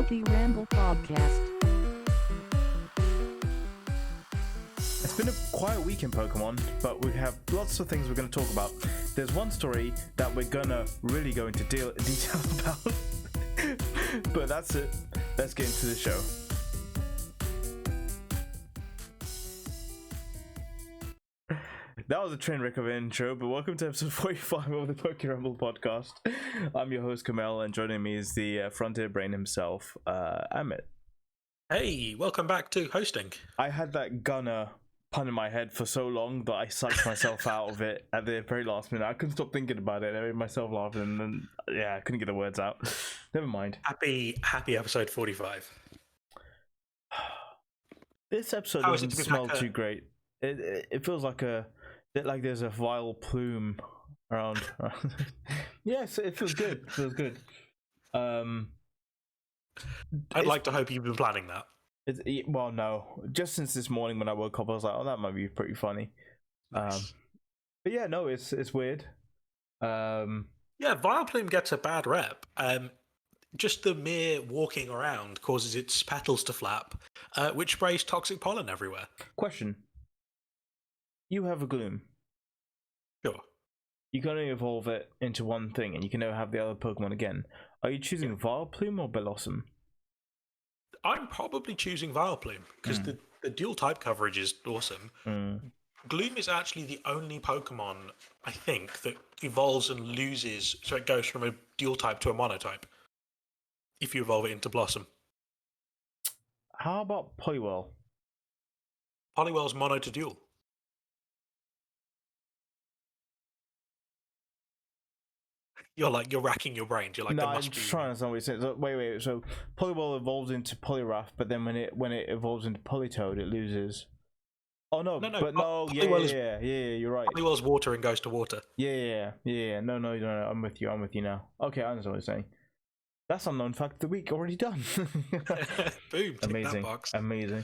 PokeRamble Podcast. It's been a quiet week in Pokemon, but we have lots of things we're going to talk about. There's one story that we're going to really go into detail about, but that's it. Let's get into the show. That was a train wreck of an intro, but welcome to episode 45 of the PokeRamble Podcast. I'm your host, Kamel, and joining me is the Frontier Brain himself, Amit. Hey, welcome back to hosting. I had that gunner pun in my head for so long that I psyched myself out of it at the very last minute. I couldn't stop thinking about it. I made myself laugh, and then, I couldn't get the words out. Never mind. Happy episode 45. This episode doesn't smell too great. It feels like there's a Vileplume around. Yes, it feels good. It feels good. I'd like to hope you've been planning that. Well, no. Just since this morning when I woke up, I was like, "Oh, that might be pretty funny." Nice. But yeah, no, it's weird. Yeah, Vileplume gets a bad rep. Just the mere walking around causes its petals to flap, which sprays toxic pollen everywhere. Question. You have a Gloom. Sure. You can only evolve it into one thing, and you can never have the other Pokemon again. Are you choosing Vileplume or Blossom? I'm probably choosing Vileplume, because the dual type coverage is awesome. Gloom is actually the only Pokemon, I think, that evolves and loses, so it goes from a dual type to a monotype, if you evolve it into Blossom. How about Poliwhirl? Poliwhirl's mono to dual. You're racking your brains. You're like, no, I'm just trying to understand what you're saying. So, wait. So Poliwhirl evolves into Poliwrath, but then when it evolves into Politoed, it loses. Oh no, no. But no, yeah, you're right. Poliwhirl's water and goes to water. Yeah. No. I'm with you now. Okay, I understand what you're saying. That's unknown fact of the week already done. Boom! Amazing, that box. Amazing.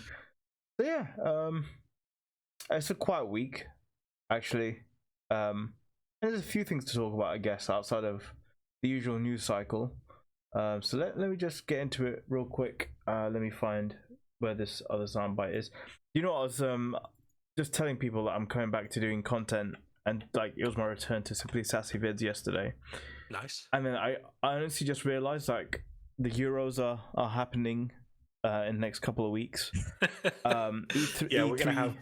So yeah, it's a quiet week, actually. There's a few things to talk about, I guess, outside of the usual news cycle. So let me just get into it real quick. Let me find where this other soundbite is. You know, I was just telling people that I'm coming back to doing content, and like it was my return to Simply Sassy vids yesterday. Nice. And then I honestly just realized like the Euros are happening in the next couple of weeks. Yeah, we're gonna have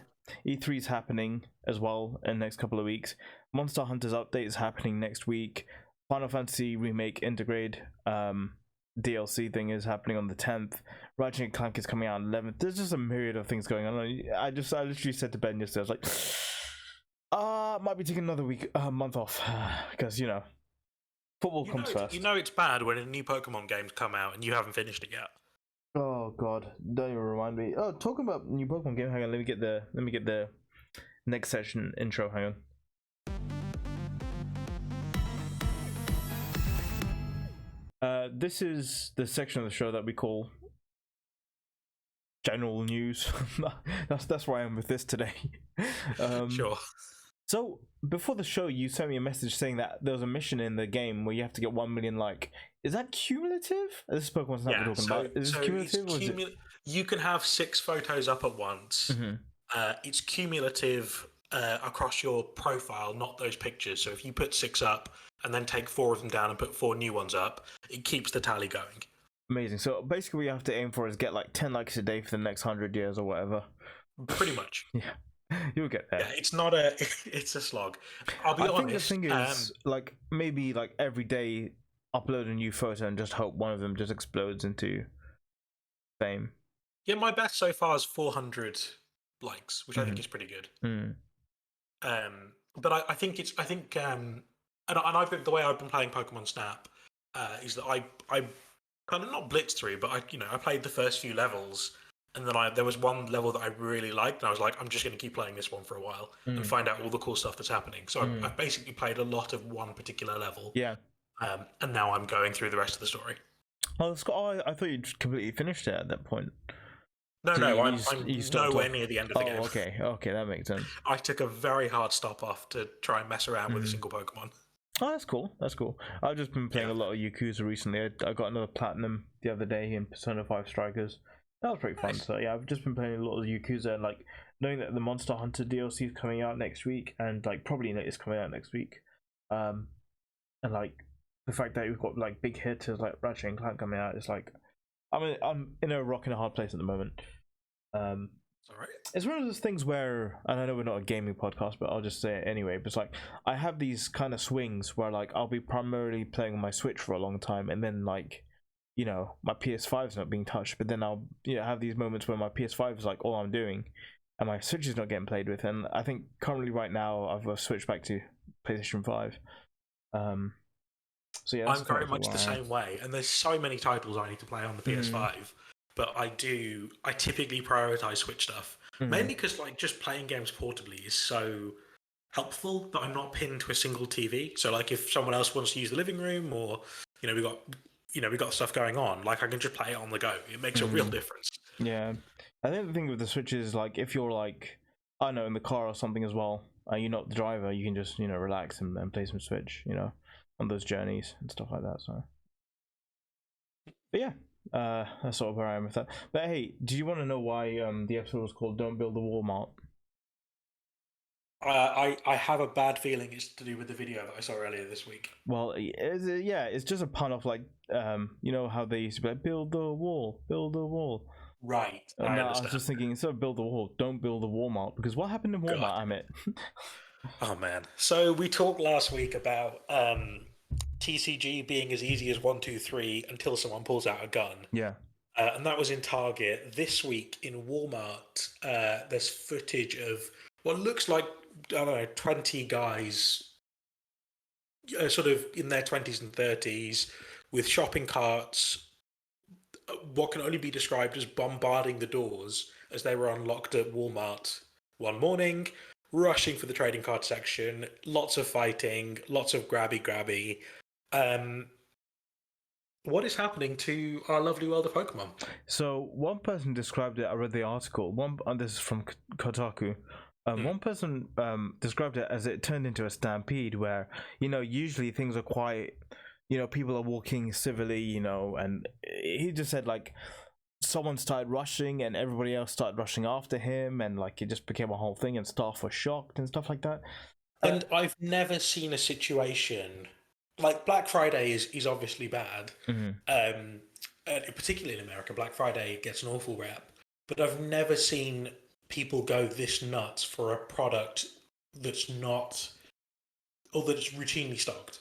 E3's happening as well in the next couple of weeks. Monster Hunter's update is happening next week. Final Fantasy Remake Intergrade DLC thing is happening on the 10th. Ratchet & Clank is coming out on the 11th. There's just a myriad of things going on. I literally said to Ben yesterday, I was like, might be taking another month off because football comes first. You know it's bad when a new Pokemon game's come out and you haven't finished it yet. Oh god, don't even remind me. Oh, talking about new Pokemon game. Hang on, let me get the next session intro. Hang on. This is the section of the show that we call general news. that's where I am with this today. Sure. So before the show, you sent me a message saying that there was a mission in the game where you have to get 1 million like. Is that cumulative? This is Pokemon Snap we're talking about. Is this cumulative? You can have 6 photos up at once. It's cumulative across your profile, not those pictures. So if you put 6 up and then take 4 of them down and put 4 new ones up, it keeps the tally going. Amazing. So basically what you have to aim for is get like 10 likes a day for the next 100 years or whatever. Pretty much. Yeah. You'll get there. Yeah, it's a slog. I'll be honest. I think the thing is, like, maybe like every day upload a new photo and just hope one of them just explodes into fame. Yeah, my best so far is 400 likes, which I think is pretty good. But I think I've been, the way I've been playing Pokemon Snap is that I kind of not blitzed through, but I played the first few levels, and then there was one level that I really liked, and I was like, I'm just going to keep playing this one for a while and find out all the cool stuff that's happening. So I've basically played a lot of one particular level. Yeah. And now I'm going through the rest of the story. Oh, I thought you'd completely finished it at that point. No, I'm nowhere near the end of the game. Okay, that makes sense. I took a very hard stop off to try and mess around with a single Pokemon. Oh, that's cool. That's cool. I've just been playing a lot of Yakuza recently. I got another platinum the other day in Persona 5 Strikers. That was pretty fun. So yeah, I've just been playing a lot of Yakuza, and like knowing that the Monster Hunter DLC is coming out next week, and like probably it's coming out next week. And like the fact that we've got like big hitters like Ratchet and Clank coming out, it's like I'm in a rock and a hard place at the moment. All right. It's one of those things where, and I know we're not a gaming podcast, but I'll just say it anyway. But it's like I have these kind of swings where like I'll be primarily playing on my Switch for a long time, and then like, you know, my PS5 is not being touched. But then I'll have these moments where my PS5 is like all I'm doing, and my Switch is not getting played with. And I think currently right now I've switched back to PlayStation 5. So yeah, I'm very much the same way, and there's so many titles I need to play on the PS5. But I typically prioritize Switch stuff, mainly because like just playing games portably is so helpful that I'm not pinned to a single TV. So like if someone else wants to use the living room, or we got stuff going on, like I can just play it on the go. It makes a real difference. Yeah, I think the thing with the Switch is like if you're like, I don't know, in the car or something as well, you're not the driver, you can just relax and play some Switch, on those journeys and stuff like that. So, but yeah. That's sort of where I am with that. But hey, do you want to know why the episode was called "Don't Build the Walmart"? I have a bad feeling it's to do with the video that I saw earlier this week. Well, it's just a pun of like how they used to be like build the wall, build the wall. Right. I was just thinking, instead of build the wall, don't build the Walmart, because what happened in Walmart, Amit? Oh man. So we talked last week about TCG being as easy as 1, 2, 3 until someone pulls out a gun. Yeah. And that was in Target. This week in Walmart, there's footage of what looks like, 20 guys sort of in their 20s and 30s with shopping carts, what can only be described as bombarding the doors as they were unlocked at Walmart one morning, rushing for the trading card section, lots of fighting, lots of grabby. What is happening to our lovely world of Pokemon? So one person described it. I read the article. This is from Kotaku. One person described it as it turned into a stampede, where usually things are quiet. People are walking civilly. And he just said like someone started rushing, and everybody else started rushing after him, and like it just became a whole thing, and staff were shocked and stuff like that. And I've never seen a situation. Like Black Friday is obviously bad, and particularly in America, Black Friday gets an awful rap. But I've never seen people go this nuts for a product that's not, or that's routinely stocked.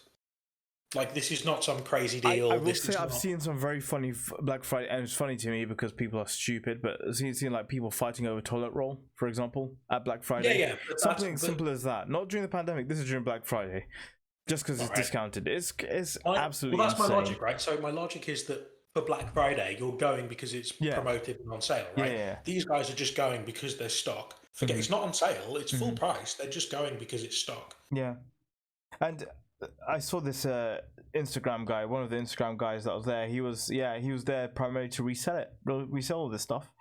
Like this is not some crazy deal. I will say I've seen some very funny Black Friday, and it's funny to me because people are stupid. But I've seen like people fighting over toilet roll, for example, at Black Friday. Yeah. Something simple as that. Not during the pandemic. This is during Black Friday. Just because it's discounted. It's absolutely Well, that's insane. my logic, right? So my logic is that for Black Friday, you're going because it's promoted and on sale, right? Yeah. These guys are just going because there's stock. Forget it's not on sale, it's full price. They're just going because it's stock. Yeah. And I saw this Instagram guy, one of the Instagram guys that was there. He was there primarily to resell all this stuff.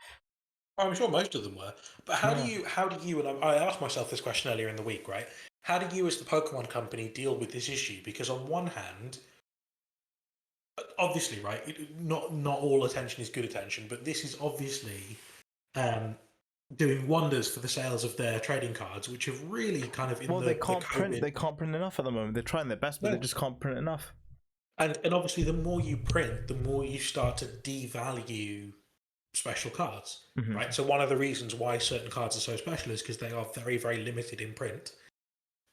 I'm sure most of them were. But how do you, and I asked myself this question earlier in the week, right? How do you as the Pokemon company deal with this issue? Because on one hand, obviously, right, not all attention is good attention, but this is obviously doing wonders for the sales of their trading cards, which have really kind of they can't print enough at the moment. They're trying their best, but they just can't print enough. And obviously, the more you print, the more you start to devalue special cards, right? So one of the reasons why certain cards are so special is because they are very, very limited in print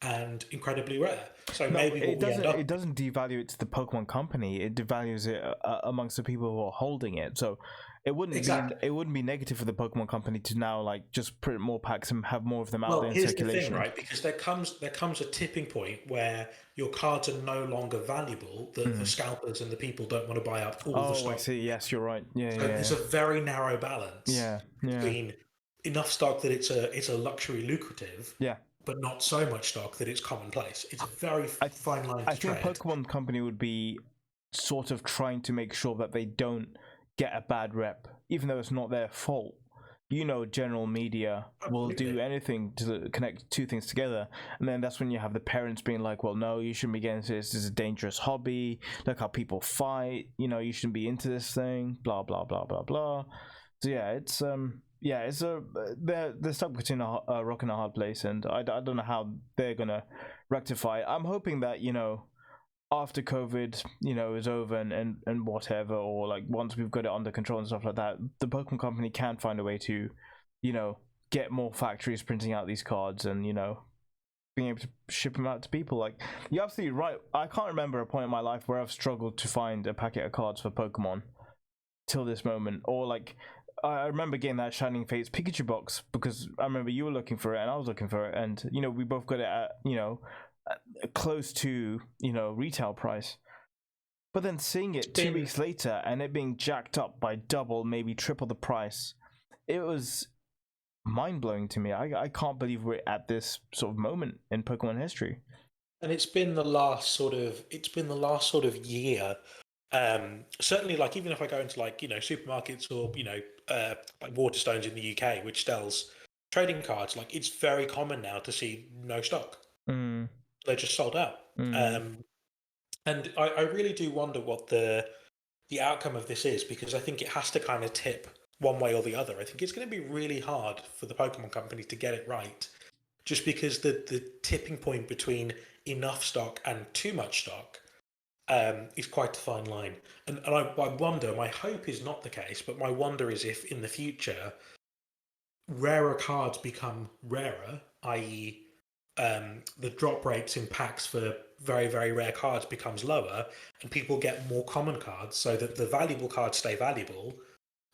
and incredibly rare. So maybe it doesn't devalue it to the Pokemon company. It devalues it amongst the people who are holding it. So it wouldn't be negative for the Pokemon company to now like just print more packs and have more of them out there in circulation. Here's the thing, right? Because there comes a tipping point where your cards are no longer valuable. That the scalpers and the people don't want to buy up all the stock. Oh, I see. Yes, you're right. Yeah. It's a very narrow balance. Yeah. Between enough stock that it's a luxury lucrative. Yeah. But not so much stock that it's commonplace. It's a very fine line to I think Pokemon Company would be sort of trying to make sure that they don't get a bad rep, even though it's not their fault. general media will do anything to connect two things together. And then that's when you have the parents being like, well, no, you shouldn't be getting into this. This is a dangerous hobby. Look how people fight. You shouldn't be into this thing. Blah, blah, blah, blah, blah. So yeah, it's they're stuck between a rock and a hard place. And I don't know how they're going to rectify it. I'm hoping that, after COVID, is over and whatever, or like once we've got it under control and stuff like that, the Pokemon Company can find a way to, get more factories printing out these cards and, being able to ship them out to people. Like, you're absolutely right. I can't remember a point in my life where I've struggled to find a packet of cards for Pokemon till this moment. Or like, I remember getting that Shining Fates Pikachu box because I remember you were looking for it and I was looking for it, and we both got it at close to retail price. But then seeing it 2 weeks later and it being jacked up by double, maybe triple the price, it was mind-blowing to me. I can't believe we're at this sort of moment in Pokemon history. And it's been the last sort of year. Certainly, like, even if I go into like supermarkets or like Waterstones in the UK, which sells trading cards, like, it's very common now to see no stock. They're just sold out. And I really do wonder what the outcome of this is, because I think it has to kind of tip one way or the other. I think it's going to be really hard for the Pokemon Company to get it right, just because the tipping point between enough stock and too much stock is quite a fine line. And I wonder, my hope is not the case, but my wonder is if in the future rarer cards become rarer, i.e. the drop rates in packs for very, very rare cards becomes lower, and people get more common cards so that the valuable cards stay valuable,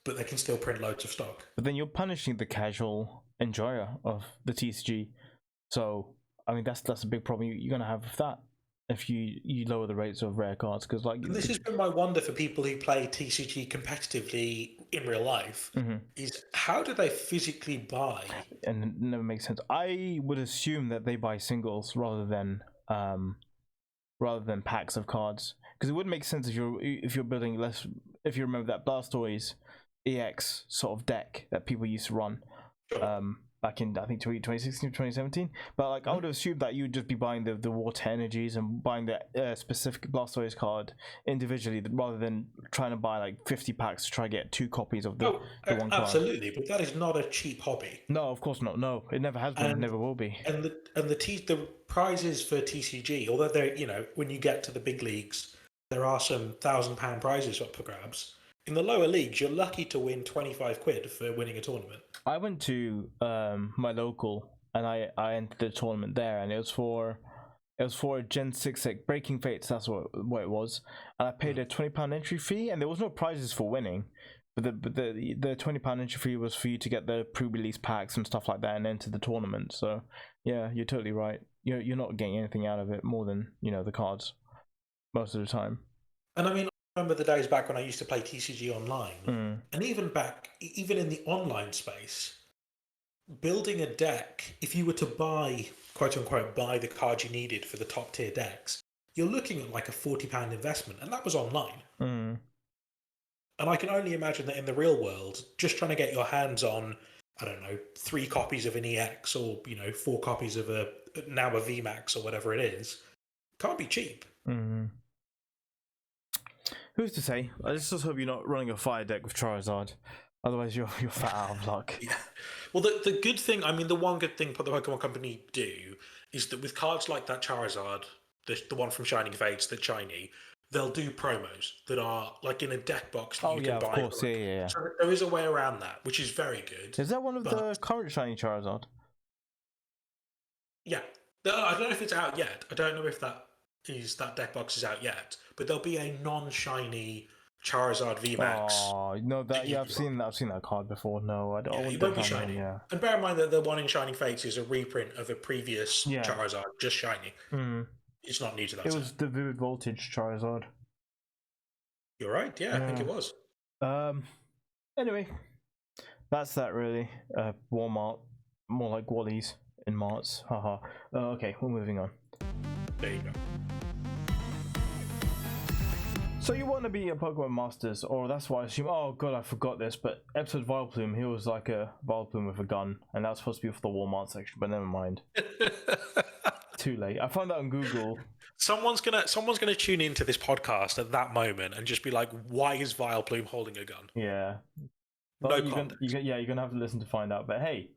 but they can still print loads of stock. But then you're punishing the casual enjoyer of the TCG. So, I mean, that's a big problem you're going to have with that if you lower the rates of rare cards. Because this has been my wonder for people who play TCG competitively in real life, is how do they physically buy? And it never makes sense. I would assume that they buy singles rather than packs of cards, because it wouldn't make sense if you're building less. If you remember that Blastoise EX sort of deck that people used to run back in, I think, 2016 or 2017. But like, I would assume that you would just be buying the water energies and buying the specific Blastoise card individually, rather than trying to buy like 50 packs to try to get 2 copies of the one card. Absolutely, but that is not a cheap hobby. No, of course not. No, it never has been. It never will be. And the prizes for TCG, although they're, when you get to the big leagues, there are some £1,000 prizes up for grabs. In the lower leagues, you're lucky to win 25 quid for winning a tournament. I went to my local and I entered the tournament there, and it was for Gen 6 Breaking Fates. That's what it was, and I paid a £20 entry fee, and there was no prizes for winning, but the £20 entry fee was for you to get the pre-release packs and stuff like that and enter the tournament. So yeah, you're totally right. You're not getting anything out of it more than the cards most of the time. And I mean, I remember the days back when I used to play TCG online, and even in the online space, building a deck, if you were to buy, quote unquote, buy the cards you needed for the top tier decks, you're looking at like a £40 investment, and that was online. And I can only imagine that in the real world, just trying to get your hands on, I don't know, 3 copies of an EX or 4 copies of a VMAX or whatever it is, can't be cheap. Who's to say? I just hope you're not running a fire deck with Charizard. Otherwise, you're fat out of luck. Yeah. Well, the good thing, I mean, the one good thing the Pokemon Company do is that with cards like that Charizard, the one from Shining Fates, the shiny, they'll do promos that are like in a deck box that you can buy. Of course, yeah. So there is a way around that, which is very good. Is that one of the current shiny Charizard? Yeah. I don't know if it's out yet. I don't know if that deck box is out yet, but there'll be a non-shiny Charizard VMAX. Oh no, I've seen that card before. No, I don't. Yeah, it won't be shiny. And bear in mind that the one in Shining Fates is a reprint of a previous Charizard, just shiny. It's not new to that. It was the Vivid Voltage Charizard. You're right. Yeah, I think it was. Anyway, that's that really. Walmart, more like Wally's in Marts. Haha. Okay, we're moving on. There you go. So you want to be a Pokemon Masters, or that's why I assume. Oh god, I forgot this. But episode Vileplume, he was like a Vileplume with a gun, and that's supposed to be for the Walmart section. But never mind. Too late. I found that on Google. Someone's gonna tune into this podcast at that moment and just be like, "Why is Vileplume holding a gun?" Yeah. No Well, context. you're gonna have to listen to find out. But hey,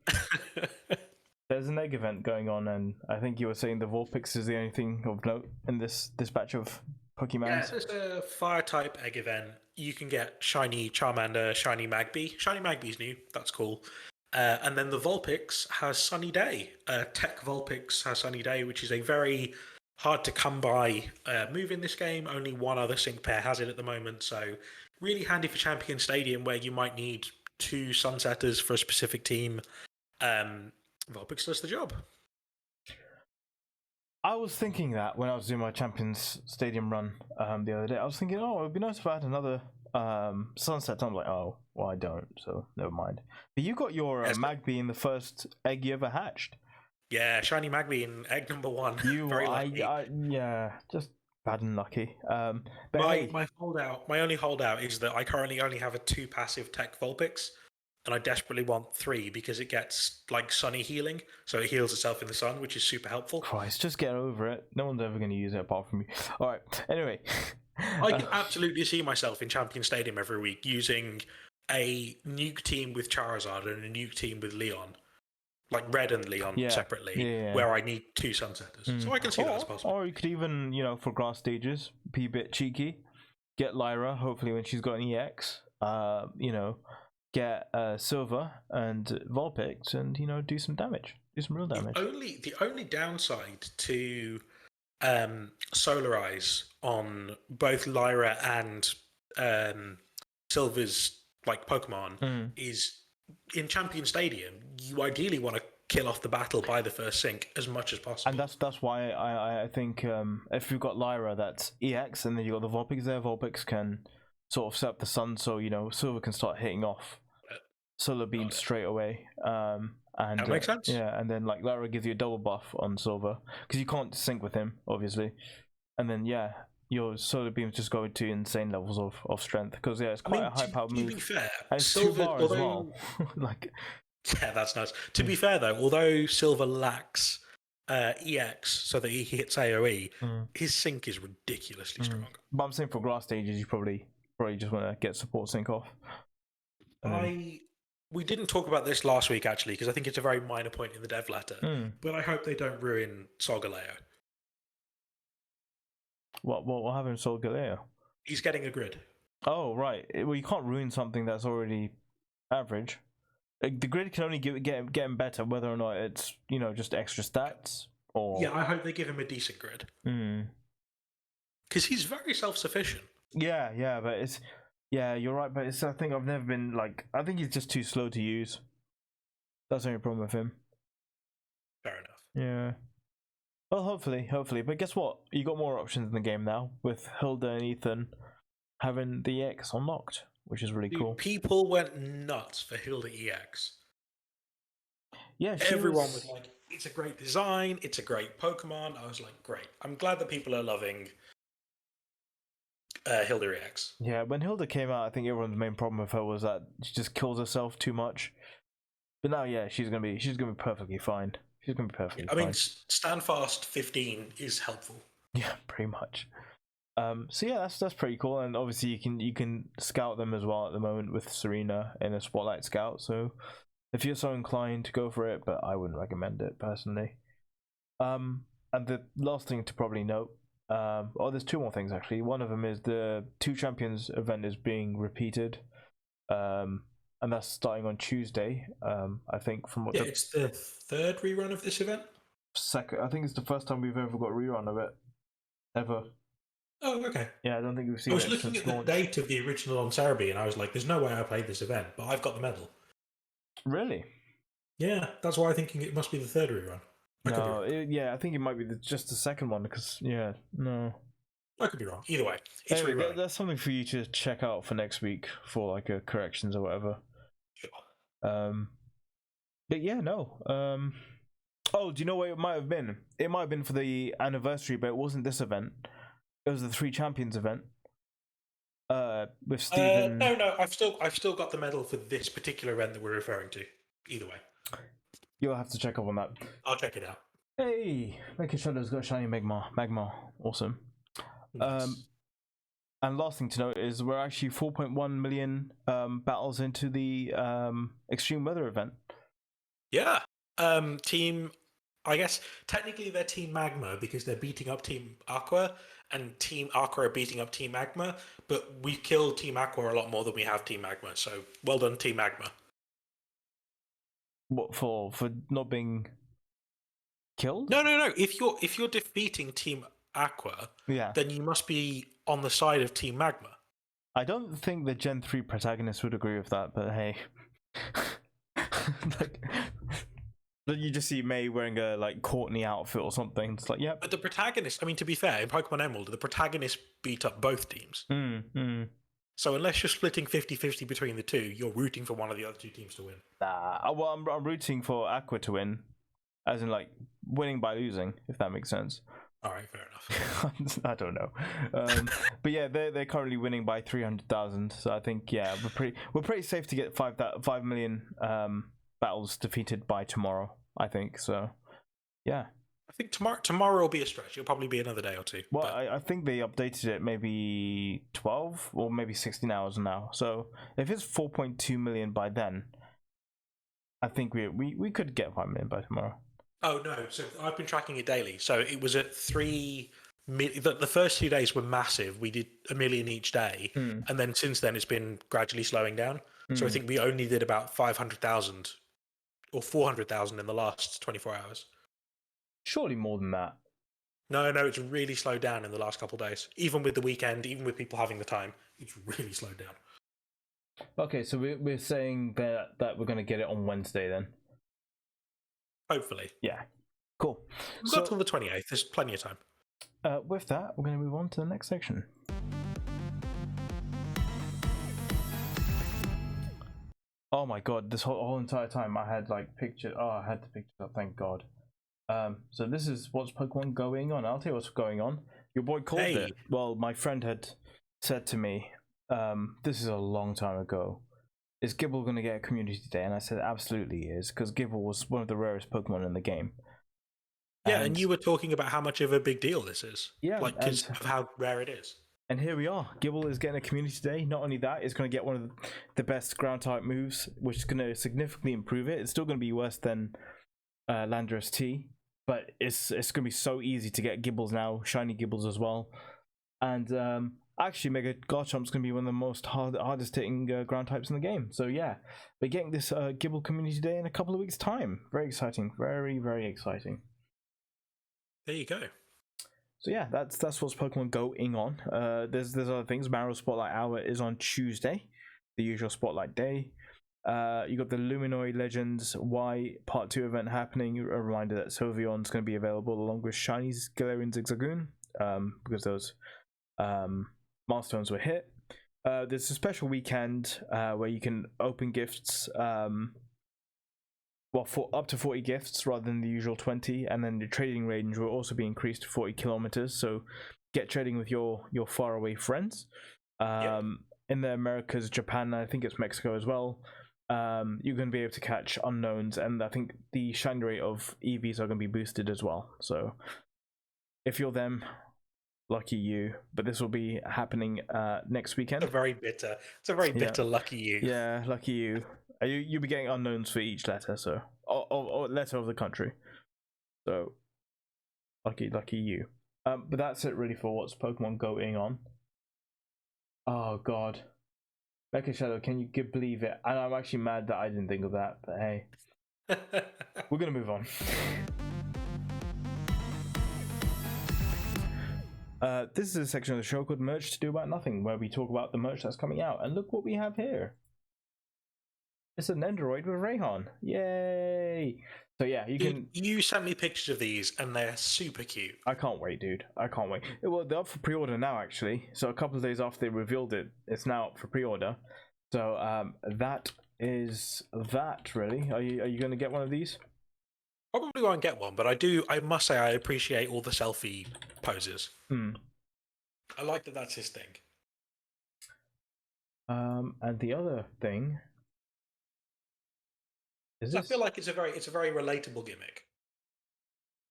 there's an egg event going on, and I think you were saying the Vulpix is the only thing of note in this batch of Pokemon. Yeah, it's a fire type egg event. You can get shiny Charmander, shiny Magby. Shiny Magby's new. That's cool. And then the Vulpix has Sunny Day. Tech Vulpix has Sunny Day, which is a very hard to come by move in this game. Only one other sync pair has it at the moment, so really handy for Champion Stadium where you might need 2 Sunsetters for a specific team. Vulpix does the job. I was thinking that when I was doing my Champions Stadium run the other day. I was thinking, oh, it would be nice if I had another Sunset. I'm like, oh, well, I don't, so never mind. But you got your Magby in the first egg you ever hatched. Yeah, shiny Magby in egg number 1. Very lucky. Yeah, just bad and lucky. But my only holdout is that I currently only have a 2 passive Tech Vulpix, and I desperately want 3 because it gets like sunny healing, so it heals itself in the sun, which is super helpful. Christ, just get over it. No one's ever going to use it apart from you. All right. Anyway, I can absolutely see myself in Champion Stadium every week using a nuke team with Charizard and a nuke team with Leon. Like Red and Leon separately, where I need 2 Sunsetters. So I can see that's possible. Or you could even, for grass stages, be a bit cheeky. Get Lyra, hopefully when she's got an EX. Get Silver and Vulpix and, do some damage. Do some real damage. The only downside to Solarize on both Lyra and Silver's Pokemon is in Champion Stadium, you ideally want to kill off the battle by the first sync as much as possible. And that's why I think if you've got Lyra, that's EX, and then you've got the Vulpix there, Vulpix can sort of set up the sun so, Silver can start hitting off Solar Beam straight away. And that makes sense. Yeah, and then Lyra gives you a double buff on Silver, because you can't sync with him, obviously. And then, your Solar Beams just go to insane levels of strength, because it's quite a high power move. To be fair, and it's Silver, 2 bar as well. Yeah, that's nice. To be fair though, although Silver lacks EX so that he hits AoE, his sync is ridiculously strong. But I'm saying for grass stages, you probably just want to get support sync off. We didn't talk about this last week actually, because I think it's a very minor point in the dev letter. But I hope they don't ruin Solgaleo. What happened to Solgaleo? He's getting a grid. Oh right. Well, you can't ruin something that's already average. The grid can only get him better, whether or not it's just extra stats or. Yeah, I hope they give him a decent grid. Because he's very self-sufficient. Yeah, but it's. Yeah, you're right, but I think I've never been I think he's just too slow to use. That's the only problem with him. Fair enough. Yeah. Well, hopefully. But guess what? You got more options in the game now, with Hilda and Ethan having the EX unlocked, which is really cool. People went nuts for Hilda EX. Yeah, everyone was like, it's a great design, it's a great Pokemon. I was like, great. I'm glad that people are loving Hilda EX. Yeah, when Hilda came out, I think everyone's main problem with her was that she just kills herself too much. But now, she's gonna be perfectly fine. She's gonna be perfectly fine. I mean, Standfast 15 is helpful. Yeah, pretty much. So yeah, that's pretty cool, and obviously you can scout them as well at the moment with Serena in a Spotlight Scout. So if you're so inclined, go for it, but I wouldn't recommend it personally. And the last thing to probably note. There's 2 more things actually. One of them is the 2 Champions event is being repeated, and that's starting on Tuesday. I think from what it's the 3rd rerun of this event. Second, I think it's the first time we've ever got a rerun of it, ever. Oh, okay. Yeah, I don't think we've seen. I was looking at the date of the original on Cerebi, and I was like, "There's no way I played this event," but I've got the medal. Really? Yeah, that's why I'm thinking it must be the 3rd rerun. I think it might be just the second one because no. I could be wrong. Either way, it's rerunning. That's something for you to check out for next week for a corrections or whatever. Sure. But yeah, no. Oh, do you know what it might have been? It might have been for the anniversary, but it wasn't this event. It was the 3 Champions event. with Stephen. No, I've still got the medal for this particular event that we're referring to. Either way, You'll have to check up on that. I'll check it out. Hey, Making Shadow's got shiny Magmar. Awesome. Nice. And last thing to note is we're actually 4.1 million battles into the extreme weather event. Yeah. Team, I guess technically they're Team Magma because they're beating up Team Aqua, and Team Aqua are beating up Team Magma. But we've killed Team Aqua a lot more than we have Team Magma. So well done, Team Magma. What for not being killed? No. If you're defeating Team Aqua, then you must be on the side of Team Magma. I don't think the Gen 3 protagonist would agree with that, but hey. Then you just see May wearing a Courtney outfit or something. It's like, yeah. But the protagonist, I mean, to be fair, in Pokemon Emerald, the protagonist beat up both teams. So unless you're splitting 50-50 between the two, you're rooting for one of the other two teams to win. Well, I'm rooting for Aqua to win, as in winning by losing, if that makes sense. All right, fair enough. I don't know, but yeah, they're currently winning by 300,000. So I think we're pretty safe to get 5 million battles defeated by tomorrow. I think so. Yeah. I think tomorrow will be a stretch. It'll probably be another day or two. Well, I think they updated it maybe 12 or maybe 16 hours now. So if it's 4.2 million by then, I think we could get 5 million by tomorrow. Oh no! So I've been tracking it daily. So it was at 3 million. The first 2 days were massive. We did 1 million each day, and then since then it's been gradually slowing down. So I think we only did about 500,000 or 400,000 in the last 24 hours. Surely more than that. No, it's really slowed down in the last couple of days. Even with the weekend, even with people having the time, it's really slowed down. Okay, so we're saying that we're going to get it on Wednesday then. Hopefully. Yeah. Cool. We've got till the 28th. There's plenty of time. With that, we're going to move on to the next section. Oh my god, this whole entire time I had pictures. Oh, I had the pictures up, thank god. So this is what's Pokemon going on. I'll tell you what's going on. Your boy called it. Well, my friend had said to me, this is a long time ago, is Gibble going to get a community day? And I said, absolutely he is, because Gibble was one of the rarest Pokemon in the game. Yeah, and you were talking about how much of a big deal this is. Yeah. Because of how rare it is. And here we are. Gibble is getting a community day. Not only that, it's going to get one of the best ground type moves, which is going to significantly improve it. It's still going to be worse than Landorus T, but it's going to be so easy to get Gibbles now, shiny Gibbles as well. And actually, Mega Garchomp's going to be one of the most hardest hitting ground types in the game. So yeah, we're getting this Gibble community day in a couple of weeks' time. Very exciting. Very, very exciting. There you go. So yeah, that's what's Pokemon going on. There's other things. Marrow Spotlight Hour is on Tuesday, the usual Spotlight day. You got the Luminoid Legends Y Part 2 event happening. A reminder that Sylveon's going to be available along with Shinies, Galarian Zigzagoon, because those milestones were hit. There's a special weekend where you can open gifts, for up to 40 gifts rather than the usual 20, and then the trading range will also be increased to 40 kilometers. So get trading with your faraway friends. In the Americas, Japan, and I think it's Mexico as well. You're going to be able to catch unknowns, and I think the shine rate of EVs are going to be boosted as well. So if you're them, lucky you. But this will be happening next weekend. It's a very bitter lucky you. Yeah, lucky you. You'll be getting unknowns for each letter, so or letter of the country. So lucky you. But that's it really for what's Pokemon going on. Oh god, Mecha Shadow, can you believe it? And I'm actually mad that I didn't think of that. But hey, we're gonna move on. This is a section of the show called Merch to Do About Nothing, where we talk about the merch that's coming out. And look what we have here. It's an Nendoroid with Rayhan. Yay! So yeah, you sent me pictures of these, and they're super cute. I can't wait, dude. I can't wait. Well, they're up for pre-order now, actually. So a couple of days after they revealed it, it's now up for pre-order. So that is that. Really, are you going to get one of these? Probably won't get one, but I must say I appreciate all the selfie poses. I like that that's his thing. And the other thing is I this. feel like it's a very relatable gimmick.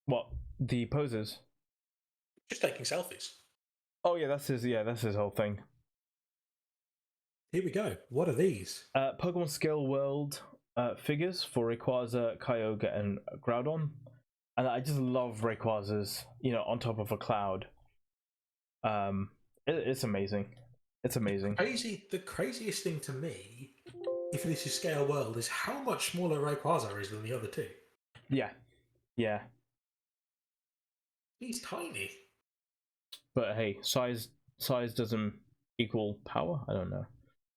What, the poses? Just taking selfies. Oh yeah, that's his whole thing. Here we go. What are these? Pokemon Scale World figures for Rayquaza, Kyogre, and Groudon. And I just love Rayquaza's, on top of a cloud. It's amazing. It's amazing. The craziest thing to me, if this is Scale World, is how much smaller Rayquaza is than the other two. Yeah. He's tiny. But hey, size doesn't equal power? I don't know.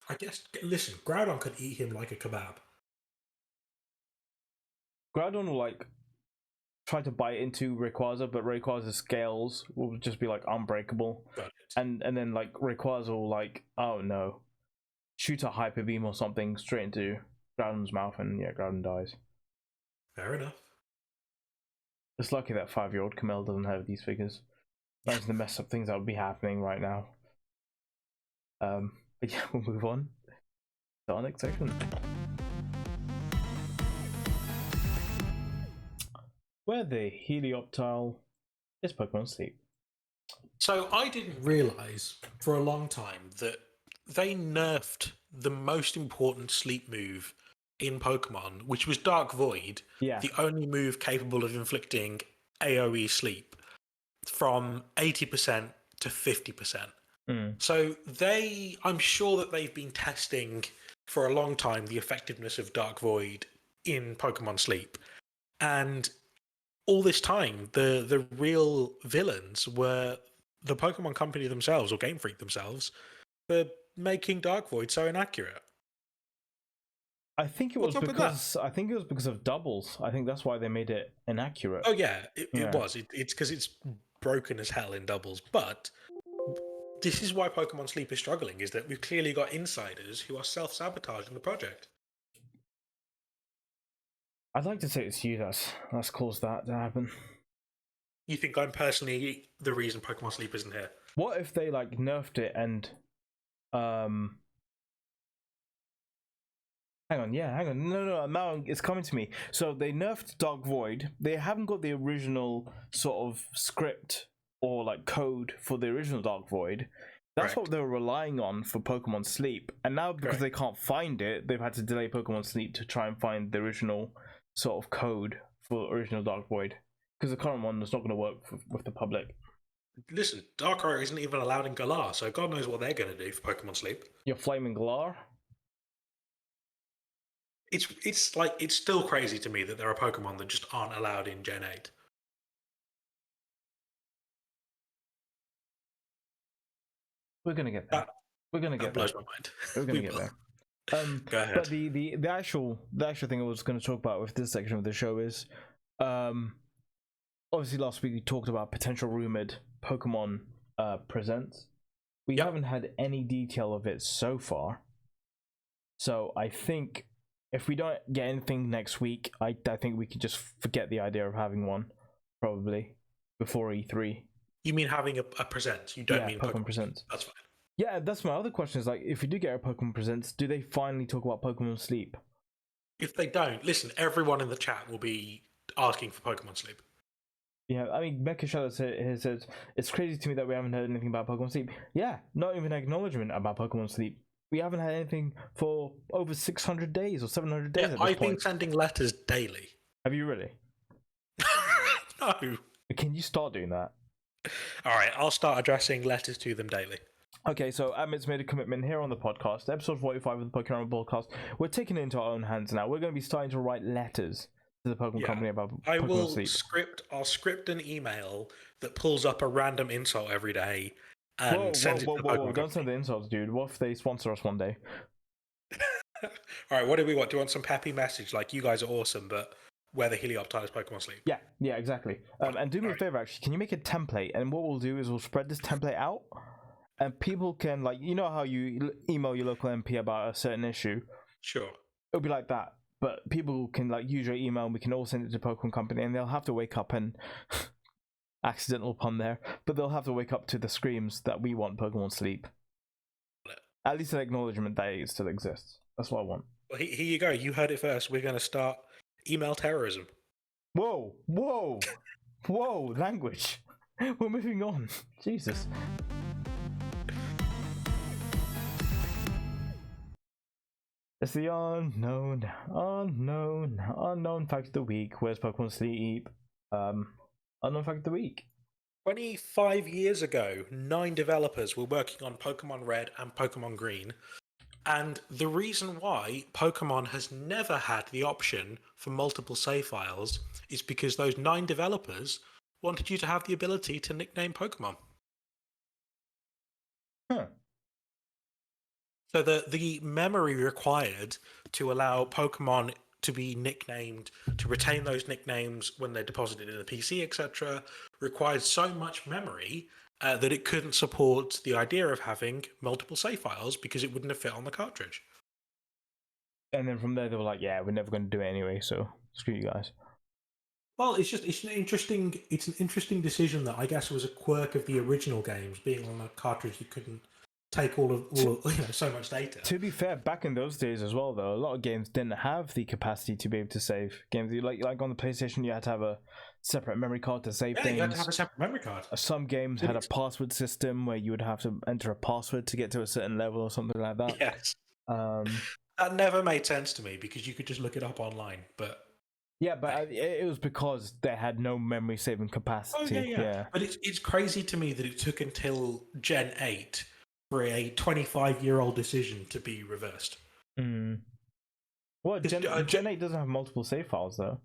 I guess, listen, Groudon could eat him like a kebab. Groudon will try to bite into Rayquaza, but Rayquaza's scales will just be unbreakable. Got it. And then Rayquaza will oh no, shoot a hyper beam or something straight into Groudon's mouth, and yeah, Groudon dies. Fair enough. It's lucky that 5-year-old Camille doesn't have these figures. Imagine the messed up things that would be happening right now. But yeah, we'll move on to our next section, where the Helioptile is Pokemon Sleep. So I didn't realise for a long time that they nerfed the most important sleep move in Pokemon, which was Dark Void, the only move capable of inflicting AoE sleep, from 80% to 50%. So I'm sure that they've been testing for a long time the effectiveness of Dark Void in Pokemon Sleep. And all this time, the real villains were the Pokemon Company themselves, or Game Freak themselves, for making Dark Void so inaccurate. I think it was because of doubles. I think that's why they made it inaccurate. Oh yeah, it was. It's because it's broken as hell in doubles. But this is why Pokemon Sleep is struggling, is that we've clearly got insiders who are self-sabotaging the project. I'd like to say it's you that's caused that to happen. You think I'm personally the reason Pokemon Sleep isn't here? What if they nerfed it and hang on. No, now it's coming to me. So they nerfed Dark Void. They haven't got the original sort of script or code for the original Dark Void. That's what they were relying on for Pokemon Sleep. And now because they can't find it, they've had to delay Pokemon Sleep to try and find the original sort of code for original Dark Void. Because the current one is not going to work with the public. Listen, Darkrai isn't even allowed in Galar, so God knows what they're going to do for Pokemon Sleep. Your Flaming Galar? It's still crazy to me that there are Pokemon that just aren't allowed in Gen 8. We're gonna get there. That blows my mind. We're gonna get there. Go ahead. But the actual thing I was going to talk about with this section of the show is, obviously last week we talked about potential rumored Pokemon presents. We haven't had any detail of it so far. So I think if we don't get anything next week, I think we can just forget the idea of having one, probably, before E3. You mean having a present? You don't mean Pokemon presents. That's fine. Yeah, that's my other question is if we do get a Pokemon presents, do they finally talk about Pokemon Sleep? If they don't, listen, everyone in the chat will be asking for Pokemon Sleep. Yeah, I mean, Mecha Shadow says, it's crazy to me that we haven't heard anything about Pokemon Sleep. Yeah, not even acknowledgement about Pokemon Sleep. We haven't had anything for over 600 days or 700 days at this I've point. been sending letters daily. Have you really? No. Can you start doing that? Alright, I'll start addressing letters to them daily. Okay, so Amit's made a commitment here on the podcast, episode 45 of the PokeRamble Podcast. We're taking it into our own hands now. We're going to be starting to write letters to the Pokemon Company about Pokemon Sleep. I'll script an email that pulls up a random insult every day and sends it to the Pokemon Company. Don't send the insults, dude. What if they sponsor us one day? Alright, what do we want? Do you want some peppy message like, you guys are awesome, but where the Helioptile is Pokemon Sleep? Yeah, exactly. And do me a favor, actually. Can you make a template? And what we'll do is we'll spread this template out. And people can, you know how you email your local MP about a certain issue? Sure. It'll be like that. But people can, use your email and we can all send it to Pokemon Company and they'll have to wake up and... accidental pun there. But they'll have to wake up to the screams that we want Pokemon Sleep. at least an acknowledgement that it still exists. That's what I want. Well, here you go. You heard it first. We're going to start email terrorism. Whoa, language. We're moving on. Jesus. It's the unknown fact of the week. Where's Pokemon Sleep? Unknown fact of the week. 25 years ago, 9 developers were working on Pokemon Red and Pokemon Green. And the reason why Pokemon has never had the option for multiple save files is because those 9 developers wanted you to have the ability to nickname Pokemon. Huh. So the memory required to allow Pokemon to be nicknamed, to retain those nicknames when they're deposited in the PC, etc., required so much memory that it couldn't support the idea of having multiple save files because it wouldn't have fit on the cartridge. And then from there they were like, yeah, we're never going to do it anyway, so screw you guys. Well, it's an interesting decision that I guess was a quirk of the original games, being on a cartridge that couldn't take all of so much data. To be fair, back in those days as well, though, a lot of games didn't have the capacity to be able to save games. Like on the PlayStation, you had to have a separate memory card to save things. You had to have a separate memory card. Some games had a password system where you would have to enter a password to get to a certain level or something like that. Yes. That never made sense to me because you could just look it up online, but. Yeah, but it was because they had no memory saving capacity. Oh, yeah. But it's crazy to me that it took until Gen 8 for a 25-year-old decision to be reversed. Well, Gen 8 doesn't have multiple save files, though.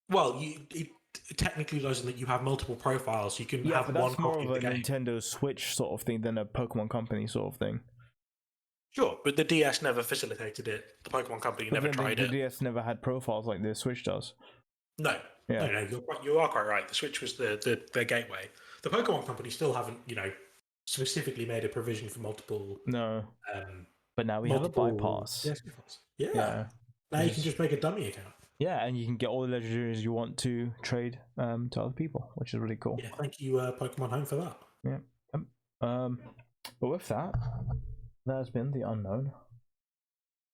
Well, it technically doesn't that you have multiple profiles. You can have but one that's more copy of of a the game. Nintendo Switch sort of thing than a Pokemon Company sort of thing. Sure, but the DS never facilitated it. The Pokemon Company never tried it. The DS never had profiles like the Switch does. No. Yeah. No, you are quite right. The Switch was their gateway. The Pokemon Company still haven't, specifically made a provision for multiple. No. But now we have a bypass. Yeah. Now you can just make a dummy account. Yeah, and you can get all the legendaries you want to trade to other people, which is really cool. Yeah, thank you, Pokemon Home, for that. Yeah. But with that has been the unknown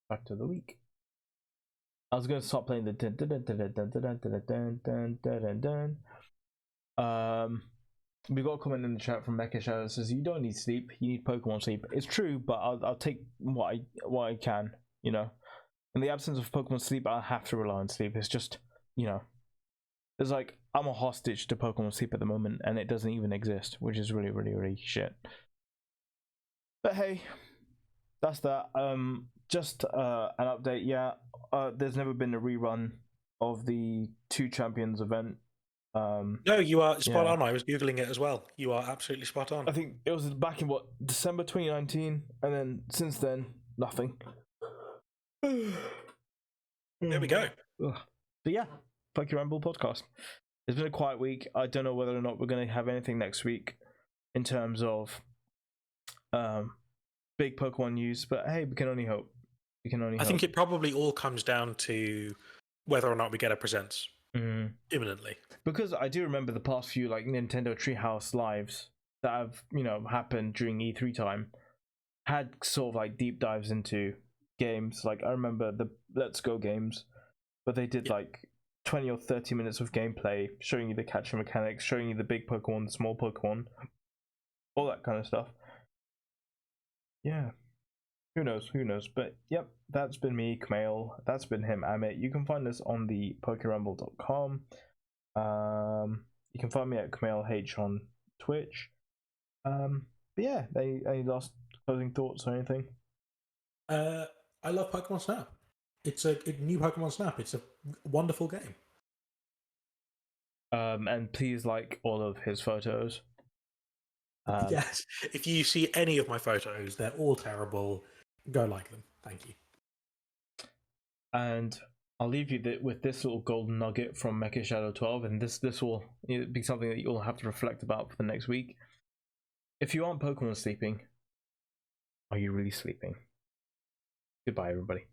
fact of the week. I was going to stop playing the we got a comment in the chat from Mecha Shadow that says you don't need sleep, you need Pokemon sleep. It's true, but I'll take what I can, In the absence of Pokemon sleep, I have to rely on sleep. It's just, it's like I'm a hostage to Pokemon sleep at the moment, and it doesn't even exist, which is really, really, really shit. But hey, that's that. Just an update. Yeah, there's never been a rerun of the 2 Champions event. No, you are spot on. I was googling it as well. You are absolutely spot on. I think it was back in December 2019, and then since then nothing. There we go. But yeah, PokeRamble Podcast. It's been a quiet week. I don't know whether or not we're going to have anything next week in terms of big Pokemon news, but hey, we can only hope. I think it probably all comes down to whether or not we get a presents imminently. Because I do remember the past few Nintendo Treehouse lives that have happened during E3 time had sort of deep dives into games. I remember the Let's Go games, but they did 20 or 30 minutes of gameplay showing you the catcher mechanics, showing you the big Pokemon, the small Pokemon, all that kind of stuff. Yeah, who knows, but yep, that's been me, Kmail. That's been him, Amit. You can find us on the PokeRamble.com. You can find me at KmailH on Twitch. But yeah, any last closing thoughts or anything? I love Pokemon Snap. It's a new Pokemon Snap. It's a wonderful game. And please like all of his photos. Yes, if you see any of my photos, they're all terrible. Go like them. Thank you. And I'll leave you with this little golden nugget from Mecha Shadow 12, and this will be something that you'll have to reflect about for the next week. If you aren't Pokemon sleeping, are you really sleeping? Goodbye, everybody.